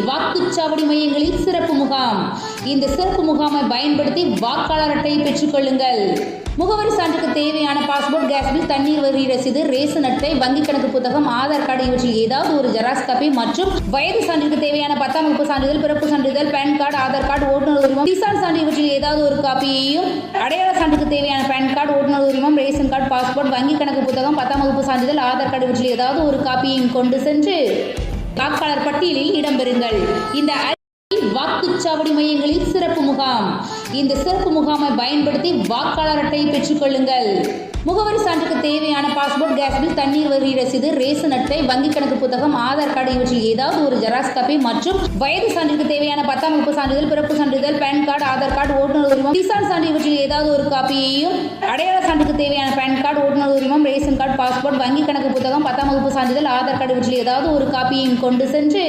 வாக்குச்சாவடி மையங்களில் சிறப்பு முகாம். இந்த சிறப்பு முகாமை பயன்படுத்தி வாக்காளர் அட்டையை பெற்றுக் கொள்ளுங்கள். முகவரி சான்றுக்கு தேவையான பாஸ்போர்ட், கேஸ் பில், தண்ணீர் வரி ரசீது, ரேஷன் அட்டை, வங்கி கணக்கு புத்தகம், ஆதார் கார்டு இவற்றில் ஏதாவது ஒரு ஜெராக்ஸ் காப்பி மற்றும் வயது சான்றுக்கு தேவையான 10ஆம் வகுப்பு சான்றிதழ், பிறப்பு சான்றிதழ், பேன் கார்டு, ஆதார் கார்டு, ஓட்டுநர் உரிமம், கிசான் சான்று இவற்றில் ஏதாவது ஒரு காப்பியையும், அடையாள சான்றுக்கு தேவையான பேன் கார்டு, ஓட்டுநர் உரிமம், ரேஷன் கார்டு, பாஸ்போர்ட், வங்கி கணக்கு புத்தகம், 10ஆம் வகுப்பு சான்றிதழ், ஆதார் கார்டு இவற்றில் ஏதாவது ஒரு காப்பியையும் கொண்டு சென்று வாக்காளர் பட்டியலில் இடம்பெறுங்கள். இந்த வாக்குச்சாவடி மையங்களில் சிறப்பு முகாம். இந்த சிறப்பு முகாமை பயன்படுத்தி வாக்காளர் அட்டையை பெற்றுக் கொள்ளுங்கள். முகவரி சான்றுக்கு தேவையான பாஸ்போர்ட், கேஸ் பில், தண்ணீர் வரி ரசீது, ரேஷன் அட்டை, வங்கி கணக்கு புத்தகம், ஆதார் கார்டு இவற்றில் ஏதாவது ஒரு ஜெராக்ஸ் காப்பி மற்றும் வயது சான்றுக்கு தேவையான 10ஆம் வகுப்பு சான்றிதழ், பிறப்பு சான்றிதழ், பேன் கார்டு, ஆதார் கார்டு, ஓட்டுநர் உரிமம், கிசான் சான்று இவற்றில் ஏதாவது ஒரு காப்பியையும், அடையாள சான்றுக்கு தேவையான பேன் கார்டு, ஓட்டுநர் உரிமம், ரேஷன் கார்டு, பாஸ்போர்ட், வங்கி கணக்கு புத்தகம், 10ஆம் வகுப்பு சான்றிதழ், ஆதார் கார்டு இவற்றில் ஏதாவது ஒரு காப்பியையும் கொண்டு சென்று